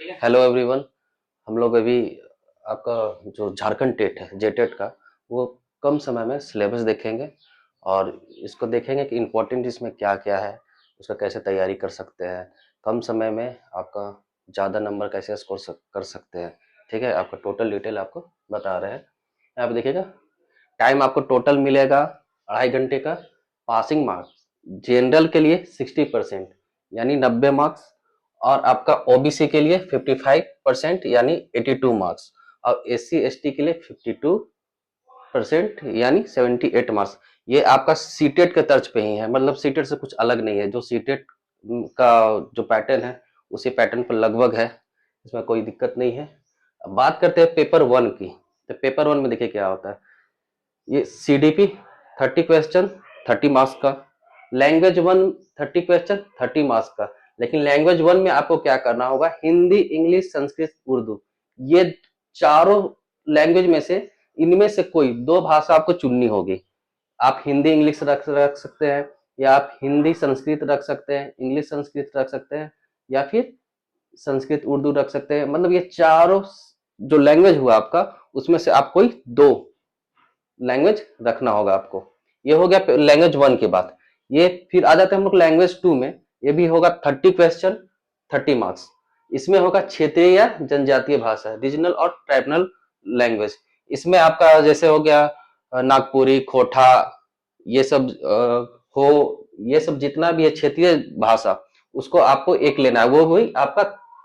Hello everyone. हम लोग अभी आपका जो झारखंड टेट है जेटेट का वो कम समय में सिलेबस देखेंगे और इसको देखेंगे कि इम्पोर्टेंट इसमें क्या क्या है, उसका कैसे तैयारी कर सकते हैं, कम समय में आपका ज़्यादा नंबर कैसे स्कोर कर सकते हैं। ठीक है, आपका टोटल डिटेल आपको बता रहे हैं। यहाँ पे देखिएगा, टाइम आपको टोटल मिलेगा 2.5 घंटे का। पासिंग मार्क्स जनरल के लिए 60% यानी 90 मार्क्स, और आपका ओबीसी के लिए 55% यानी 82 मार्क्स, और एससी एसटी के लिए 52% यानी 78 मार्क्स। ये आपका सीटेट के तर्ज पे ही है, मतलब सीटेट से कुछ अलग नहीं है। जो सीटेट का जो पैटर्न है उसी पैटर्न पर लगभग है, इसमें कोई दिक्कत नहीं है। अब बात करते हैं पेपर वन की। तो पेपर वन में देखिए क्या होता है। ये सीडीपी 30 क्वेश्चन 30 मार्क्स का, लैंग्वेज वन 30 क्वेश्चन 30 मार्क्स का। लेकिन लैंग्वेज वन में आपको क्या करना होगा, हिंदी इंग्लिश संस्कृत उर्दू, ये चारों लैंग्वेज में से इनमें से कोई दो भाषा आपको चुननी होगी। आप हिंदी इंग्लिश रख सकते हैं, या आप हिंदी संस्कृत रख सकते हैं, इंग्लिश संस्कृत रख सकते हैं, या फिर संस्कृत उर्दू रख सकते हैं। मतलब ये चारों जो लैंग्वेज हुआ आपका, उसमें से आप कोई दो लैंग्वेज रखना होगा आपको। ये हो गया लैंग्वेज वन की बात। ये फिर आ जाते हैं हम लोग लैंग्वेज टू में। ये भी होगा 30 क्वेश्चन 30 मार्क्स। इसमें होगा क्षेत्रीय या जनजातीय भाषा, रीजनल और ट्राइबल लैंग्वेज। इसमें आपका जैसे हो गया नागपुरी, खोटा, ये सब ये सब जितना भी है क्षेत्रीय भाषा, उसको आपको एक लेना है। वो भी आपका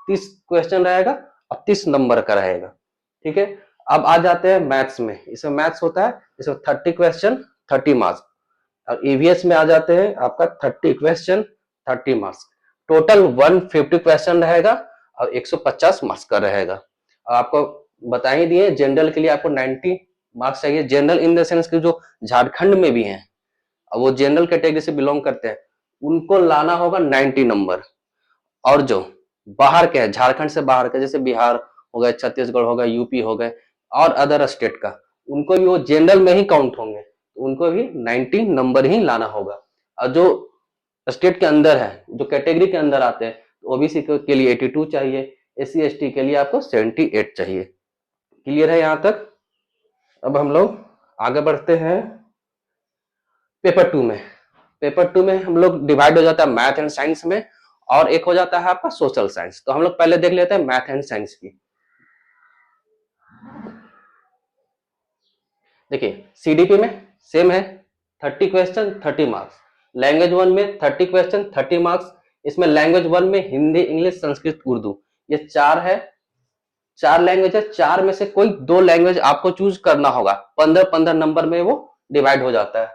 30 क्वेश्चन रहेगा और 30 नंबर का रहेगा। ठीक है। अब आ जाते हैं मैथ्स में। इसमें मैथ्स होता है, इसमें 30 क्वेश्चन 30 मार्क्स, और ईवीएस में आ जाते हैं आपका 30 क्वेश्चन 30 मार्क्स। टोटल 150 क्वेश्चन रहेगा और 150 मार्क्स का रहेगा। आपको बता ही दिए, जनरल के लिए आपको 90 मार्क्स चाहिए। जनरल इन द सेंस कि जो झारखंड में भी हैं, वो जनरल कैटेगरी से बिलोंग करते हैं, उनको लाना होगा 90 नंबर। और जो बाहर के हैं, झारखंड से बाहर के, जैसे बिहार हो गए, छत्तीसगढ़ हो गए, यूपी हो गए, और अदर स्टेट का, उनको भी वो जनरल में ही काउंट होंगे, तो उनको भी 90 नंबर ही लाना होगा। और जो स्टेट के अंदर है, जो कैटेगरी के अंदर आते हैं, ओबीसी के लिए 82 चाहिए, एससी एसटी के लिए आपको 78 चाहिए। क्लियर है यहाँ तक? अब हम लोग आगे बढ़ते हैं पेपर टू में। पेपर टू में हम लोग डिवाइड हो जाता है मैथ एंड साइंस में, और एक हो जाता है आपका सोशल साइंस। तो हम लोग पहले देख लेते हैं मैथ एंड साइंस की। देखिए सीडीपी में सेम है, 30 क्वेश्चन 30 मार्क्स। लैंग्वेज वन में 30 क्वेश्चन 30 मार्क्स। इसमें लैंग्वेज वन में हिंदी इंग्लिश संस्कृत उर्दू, ये चार है। चार लैंग्वेज है, चार में से कोई दो लैंग्वेज आपको चूज करना होगा। 15-15 नंबर में वो डिवाइड हो जाता है।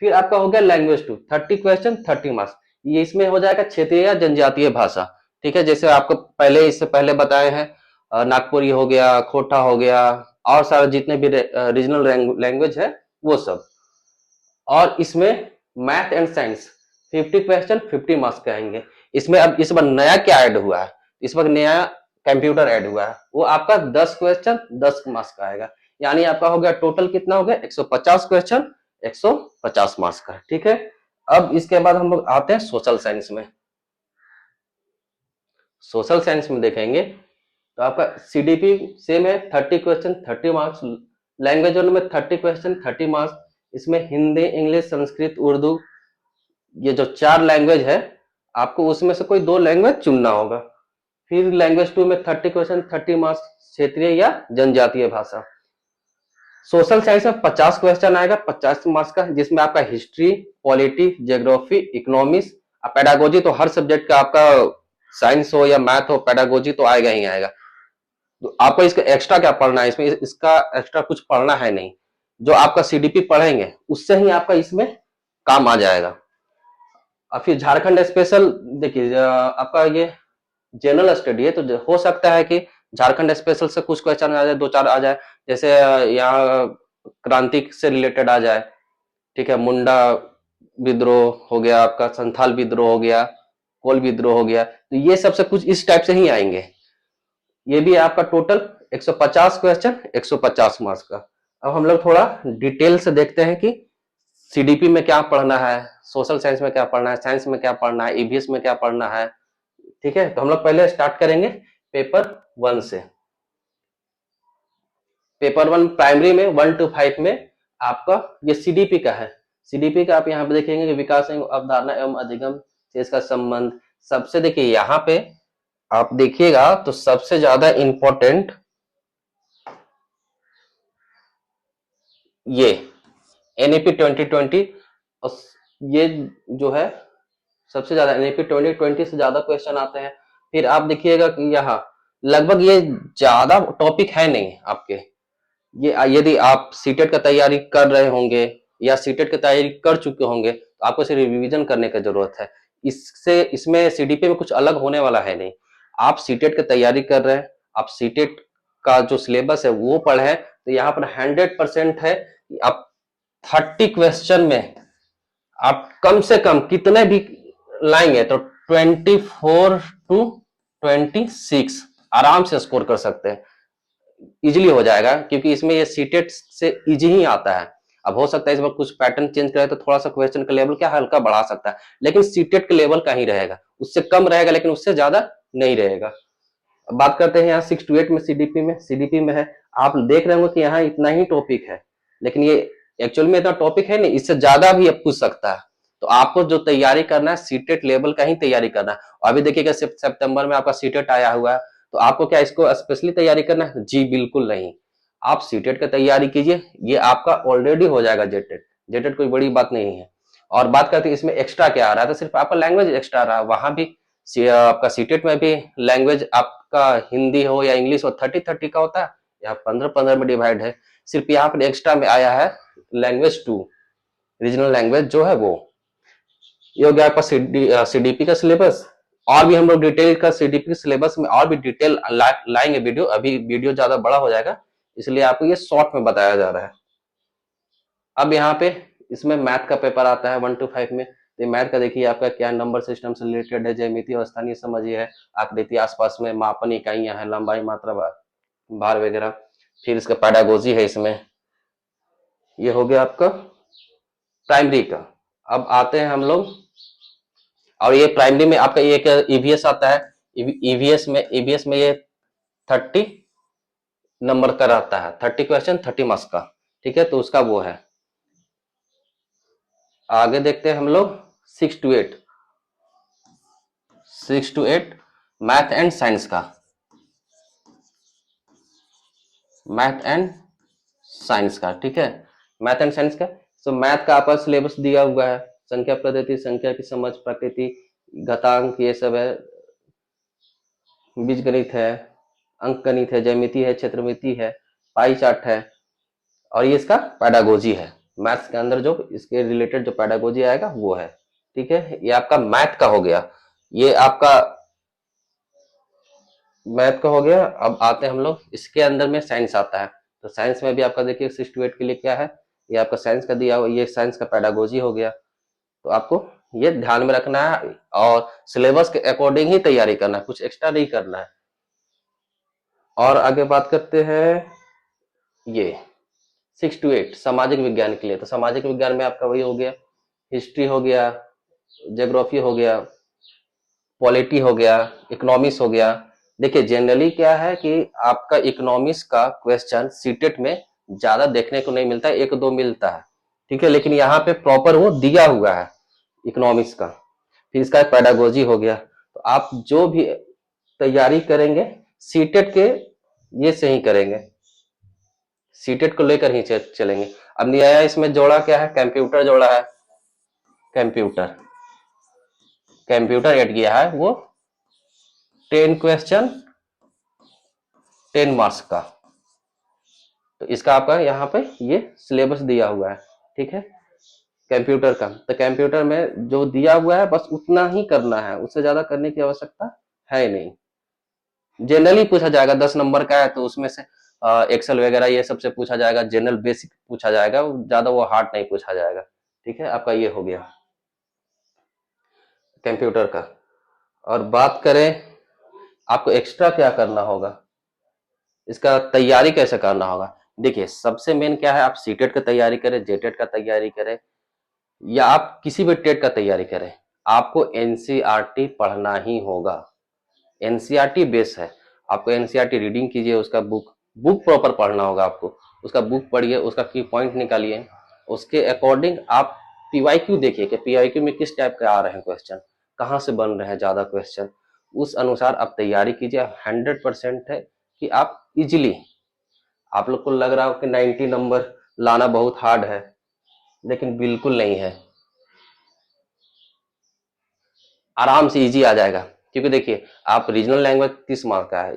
फिर आपका हो गया लैंग्वेज टू, 30 क्वेश्चन 30 मार्क्स। ये इसमें हो जाएगा क्षेत्रीय या जनजातीय भाषा। ठीक है, जैसे आपको पहले इससे पहले बताए हैं, नागपुरी हो गया, खोटा हो गया, और सारे जितने भी रीजनल लैंग्वेज है वो सब। और इसमें math and science 50 question 50 marks के आएंगे। इसमें अब इस बार नया क्या ऐड हुआ है, इस बार नया कंप्यूटर ऐड हुआ है, वो आपका 10 क्वेश्चन 10 मार्क्स का आएगा। यानी आपका हो गया टोटल कितना हो गया, 150 क्वेश्चन 150 मार्क्स का। ठीक है। अब इसके बाद हम लोग आते हैं सोशल साइंस में। सोशल साइंस में देखेंगे तो आपका सीडीपी सेम है, 30 क्वेश्चन 30 मार्क्स। लैंग्वेज वन में 30 क्वेश्चन 30 मार्क्स। इसमें हिंदी इंग्लिश संस्कृत उर्दू, ये जो चार लैंग्वेज है, आपको उसमें से कोई दो लैंग्वेज चुनना होगा। फिर लैंग्वेज टू में 30 क्वेश्चन 30 मार्क्स, क्षेत्रीय या जनजातीय भाषा। सोशल साइंस में 50 क्वेश्चन आएगा 50 मार्क्स का, जिसमें आपका history, polity, geography, economics, pedagogy, तो हर सब्जेक्ट का आपका, साइंस हो या मैथ हो, पेडागोजी तो आएगा ही आएगा। तो आपको इसका एक्स्ट्रा क्या पढ़ना है, इसमें इसका एक्स्ट्रा कुछ पढ़ना है नहीं। जो आपका सीडीपी पढ़ेंगे उससे ही आपका इसमें काम आ जाएगा। और फिर झारखंड स्पेशल, देखिए आपका ये जनरल स्टडी है, तो हो सकता है कि झारखंड स्पेशल से कुछ क्वेश्चन आ जाए, दो चार आ जाए। जैसे यहाँ क्रांति से रिलेटेड आ जाए। ठीक है, मुंडा विद्रोह हो गया, आपका संथाल विद्रोह हो गया, कोल विद्रोह हो गया, तो ये सबसे कुछ इस टाइप से ही आएंगे। ये भी आपका टोटल 150 क्वेश्चन 150 मार्क्स का। अब हम लोग थोड़ा डिटेल से देखते हैं कि सीडीपी में क्या पढ़ना है, सोशल साइंस में क्या पढ़ना है, साइंस में क्या पढ़ना है, ईवीएस में क्या पढ़ना है। ठीक है, तो हम लोग पहले स्टार्ट करेंगे पेपर 1 से। पेपर 1 प्राइमरी में 1 to 5 में आपका ये सीडीपी का है। सीडीपी का आप यहाँ पे देखेंगे कि विकास एवं अवधारणा एवं अधिगम से इसका संबंध। सबसे देखिए यहाँ पे आप देखिएगा तो सबसे ज्यादा इंपॉर्टेंट ये एनईपी 2020, और ये जो है सबसे ज्यादा एनईपी 2020 से ज्यादा क्वेश्चन आते हैं। फिर आप देखिएगा कि यहाँ लगभग ये ज्यादा टॉपिक है नहीं आपके। ये यदि आप सीटेट का तैयारी कर रहे होंगे या सीटेट की तैयारी कर चुके होंगे तो आपको सिर्फ रिवीजन करने की जरूरत है। इससे इसमें सीडीपी में कुछ अलग होने वाला है नहीं। आप सीटेट की तैयारी कर रहे हैं, आप सीटेट का जो सिलेबस है वो पढ़े, तो यहाँ पर 100% है कि आप 30 क्वेश्चन में आप कम से कम कितने भी लाएंगे तो 24 to 26 आराम से स्कोर कर सकते हैं। इजीली हो जाएगा क्योंकि इसमें ये सीटेट से इजी ही आता है। अब हो सकता है इसमें कुछ पैटर्न चेंज करे तो थोड़ा सा क्वेश्चन का लेवल क्या हल्का बढ़ा सकता है, लेकिन सीटेट का लेवल का ही रहेगा, उससे कम रहेगा लेकिन उससे ज्यादा नहीं रहेगा। अब बात करते हैं यहाँ 6 to 8 में सीडीपी में है। आप देख रहे होंगे कि यहाँ इतना ही टॉपिक है, लेकिन ये एक्चुअल में इतना टॉपिक है नहीं, इससे ज्यादा भी अब पूछ सकता है। तो आपको जो तैयारी करना है सीटेट लेवल का ही तैयारी करना है। अभी देखिएगा सितंबर में आपका सीटेट आया हुआ है, तो आपको क्या इसको स्पेशली तैयारी करना है? जी बिल्कुल नहीं। आप सीटेट का तैयारी कीजिए, ये आपका ऑलरेडी हो जाएगा जेटेट। जेटेट कोई बड़ी बात नहीं है। और बात करते हैं इसमें एक्स्ट्रा क्या आ रहा है, तो सिर्फ आपका लैंग्वेज एक्स्ट्रा आ रहा है। वहां भी आपका सीटेट में भी लैंग्वेज आपका हिंदी हो या इंग्लिश हो 30-30 का होता है, या 15-15 में डिवाइड है। सिर्फ यहाँ पर एक्स्ट्रा में आया है लैंग्वेज 2, रीजनल लैंग्वेज जो है वो। ये हो गया आपका सीडीपी का सिलेबस। और भी हम लोग डिटेल का सीडीपी सिलेबस में और भी डिटेल लाएंगे वीडियो। अभी वीडियो ज्यादा बड़ा हो जाएगा, इसलिए आपको ये शॉर्ट में बताया जा रहा है। अब यहाँ पे इसमें मैथ का पेपर आता है 1 to 5 में। तो मैथ का देखिए आपका क्या नंबर सिस्टम से रिलेटेड है, ज्यामिति और स्थानीय समझ है, आकृति आसपास में मापन इकाइयां हैं, लंबाई मात्रा भार वगैरह। फिर इसका पेडागोजी है इसमें। ये हो गया आपका प्राइमरी का। अब आते हैं हम लोग, और ये प्राइमरी में आपका एक ईवीएस आता है। ईवीएस में ये 30 नंबर का रहता है, 30 क्वेश्चन 30 मार्क्स का। ठीक है, तो उसका वो है। आगे देखते हैं हम लोग 6 to 8 मैथ एंड साइंस का। मैथ एंड साइंस का, ठीक है, मैथ एंड साइंस का। तो मैथ का आपका सिलेबस दिया हुआ है, संख्या पद्धति, संख्या की समझ, प्रकृति, घातांक, ये सब है, बीजगणित है, अंक गणित है, ज्यामिति है, क्षेत्रमिति है, पाई चार्ट है, और ये इसका पेडागोजी है। मैथ्स के अंदर जो इसके रिलेटेड जो पेडागोजी आएगा वो है। ठीक है, ये आपका मैथ का हो गया। ये आपका मैथ का हो गया। अब आते हैं हम लोग इसके अंदर में साइंस आता है। तो साइंस में भी आपका देखिए 6 to 8 के लिए क्या है, ये आपका साइंस का दिया हुआ, ये साइंस का पेडागोजी हो गया। तो आपको ये ध्यान में रखना है और सिलेबस के अकॉर्डिंग ही तैयारी करना है, कुछ एक्स्ट्रा नहीं करना है। और आगे बात करते हैं ये 6 to 8 सामाजिक विज्ञान के लिए। तो सामाजिक विज्ञान में आपका वही हो गया, हिस्ट्री हो गया, ज्योग्राफी हो गया, पॉलिटी हो गया, इकोनॉमिक्स हो गया। देखिए जनरली क्या है कि आपका इकोनॉमिक्स का क्वेश्चन सीटेट में ज्यादा देखने को नहीं मिलता है, 1-2 मिलता है। ठीक है, लेकिन यहाँ पे प्रॉपर वो दिया हुआ है इकोनॉमिक्स का। फिर इसका पेडागोजी हो गया। तो आप जो भी तैयारी करेंगे सीटेट के ये से ही करेंगे, सीटेट को लेकर ही चलेंगे। अब नया इसमें जोड़ा क्या है, कंप्यूटर जोड़ा है। कंप्यूटर कंप्यूटर ऐड किया है, वो 10 क्वेश्चन 10 मार्क्स का। तो इसका आपका यहाँ पे ये सिलेबस दिया हुआ है। ठीक है, कंप्यूटर का। तो कंप्यूटर में जो दिया हुआ है बस उतना ही करना है, उससे ज्यादा करने की आवश्यकता है नहीं। जनरली पूछा जाएगा 10 नंबर का है तो उसमें से एक्सेल वगैरह ये सबसे पूछा जाएगा, जनरल बेसिक पूछा जाएगा, ज्यादा वो हार्ड नहीं पूछा जाएगा। ठीक है, आपका ये हो गया कंप्यूटर का। और बात करें आपको एक्स्ट्रा क्या करना होगा, इसका तैयारी कैसे करना होगा। देखिए सबसे मेन क्या है, आप सीटेट का तैयारी करें, जेटेट का तैयारी करें, या आप किसी भी टेट का तैयारी करें, आपको एनसीईआरटी पढ़ना ही होगा। एनसीईआरटी बेस है। आपको एनसीईआरटी रीडिंग कीजिए, उसका बुक बुक प्रॉपर पढ़ना होगा आपको, उसका बुक पढ़िए, उसका की पॉइंट निकालिए, उसके अकॉर्डिंग आप पीवाईक्यू देखिए कि पीवाईक्यू में किस टाइप के आ रहे हैं क्वेश्चन, कहाँ से बन रहे हैं ज़्यादा क्वेश्चन, उस अनुसार आप तैयारी कीजिए। 100% है कि आप इजीली, आप लोग को लग रहा हो कि 90 नंबर लाना बहुत हार्ड है, लेकिन बिल्कुल नहीं है, आराम से इजी आ जाएगा। क्योंकि देखिए आप रीजनल लैंग्वेज 30 मार्क का है,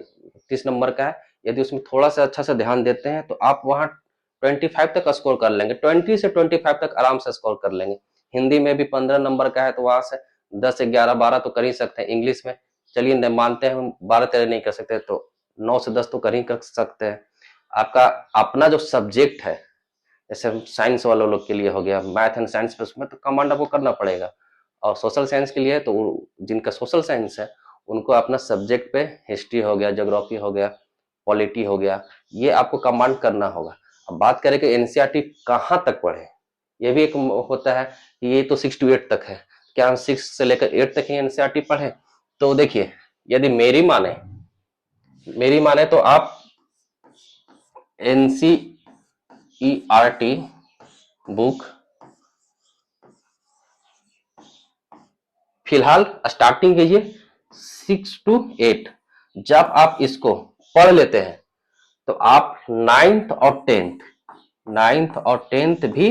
30 नंबर का है, यदि उसमें थोड़ा सा अच्छा से ध्यान देते हैं तो आप वहाँ 25 तक स्कोर कर लेंगे, 20 से 25 तक आराम से स्कोर कर लेंगे। हिंदी में भी 15 नंबर का है तो वहां से 10 11 12 तो कर ही सकते हैं। इंग्लिश में चलिए मानते हैं हम 12 13 नहीं कर सकते, तो 9 से 10 तो कर ही कर सकते हैं। आपका अपना जो सब्जेक्ट है, जैसे साइंस वालों लोग के लिए हो गया मैथ एंड साइंस पे, उसमें तो कमांड आपको करना पड़ेगा। और सोशल साइंस के लिए तो जिनका सोशल साइंस है उनको अपना सब्जेक्ट पे हिस्ट्री हो गया, ज्योग्राफी हो गया, पॉलिटी हो गया, ये आपको कमांड करना होगा। अब बात करें कि एनसीईआरटी कहाँ तक पढ़े, ये भी एक होता है कि ये तो 6 to 8 तक है, क्या हम 6 से लेकर 8 तक ही एनसीईआरटी पढ़े? तो देखिए यदि मेरी माने तो आप एनसीईआरटी बुक फिलहाल स्टार्टिंग कीजिए 6 to 8। जब आप इसको पढ़ लेते हैं तो आप नाइन्थ और टेंथ भी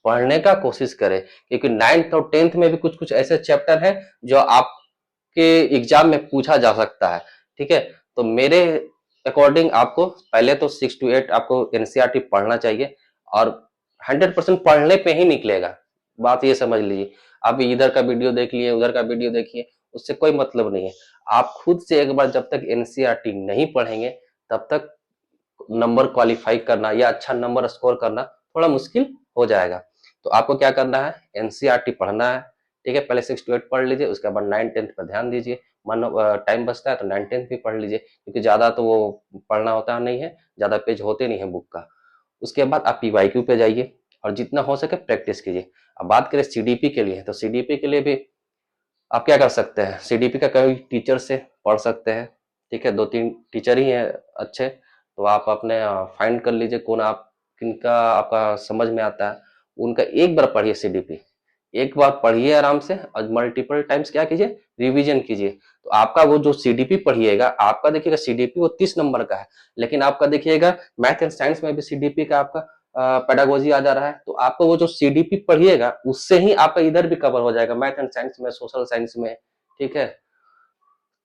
पढ़ने का कोशिश करें, क्योंकि नाइन्थ और टेंथ में भी कुछ कुछ ऐसे चैप्टर है जो आपके एग्जाम में पूछा जा सकता है। ठीक है, तो मेरे अकॉर्डिंग आपको पहले तो 6 to 8 आपको एनसीईआरटी पढ़ना चाहिए, और 100% पढ़ने पे ही निकलेगा। बात ये समझ लीजिए, आप इधर का वीडियो देख लिए, उधर का वीडियो देखिए, उससे कोई मतलब नहीं है। आप खुद से एक बार जब तक एनसीईआरटी नहीं पढ़ेंगे तब तक नंबर क्वालिफाई करना या अच्छा नंबर स्कोर करना थोड़ा मुश्किल हो जाएगा। तो आपको क्या करना है, एनसीईआरटी पढ़ना है। ठीक है, पहले 6 to 8 पढ़ लीजिए, उसके बाद 9 10 पर ध्यान दीजिए। मन टाइम बचता है तो 9 10 भी पढ़ लीजिए, क्योंकि ज्यादा तो वो पढ़ना होता नहीं है, ज्यादा पेज होते नहीं है बुक का। उसके बाद आप पीवाईक्यू पे जाइए और जितना हो सके प्रैक्टिस कीजिए। अब बात करें सीडीपी के लिए, तो सीडीपी के लिए भी आप क्या कर सकते हैं, सीडीपी का कोई टीचर से पढ़ सकते हैं। ठीक है, 2 3 टीचर ही हैं अच्छे, तो आप अपने फाइंड कर लीजिए कौन आप किनका आपका समझ में आता है, उनका एक बार पढ़िए सीडीपी, एक बार पढ़िए आराम से, और मल्टीपल टाइम्स क्या कीजिए, रिवीजन कीजिए। तो आपका वो जो सीडीपी पढ़िएगा, आपका देखिएगा सीडीपी वो 30 नंबर का है, लेकिन आपका देखिएगा मैथ एंड साइंस में भी सीडीपी का आपका पेडागोजी आ जा रहा है, तो आपको वो जो सीडीपी पढ़िएगा उससे ही आपका इधर भी कवर हो जाएगा, मैथ एंड साइंस में, सोशल साइंस में। ठीक है,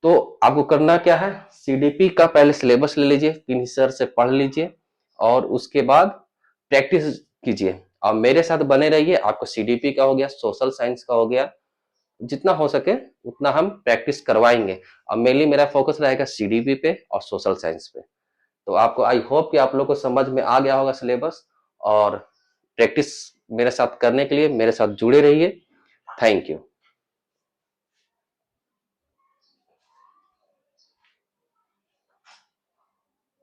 तो आपको करना क्या है, सीडीपी का पहले सिलेबस ले लीजिए, 3 सर से पढ़ लीजिए, और उसके बाद प्रैक्टिस कीजिए, और मेरे साथ बने रहिए। आपको सीडीपी का हो गया, सोशल साइंस का हो गया, जितना हो सके उतना हम प्रैक्टिस करवाएंगे, और मेनली मेरा फोकस रहेगा सीडीपी पे और सोशल साइंस पे। तो आपको आई होप कि आप लोग को समझ में आ गया होगा सिलेबस, और प्रैक्टिस मेरे साथ करने के लिए मेरे साथ जुड़े रहिए। Thank you.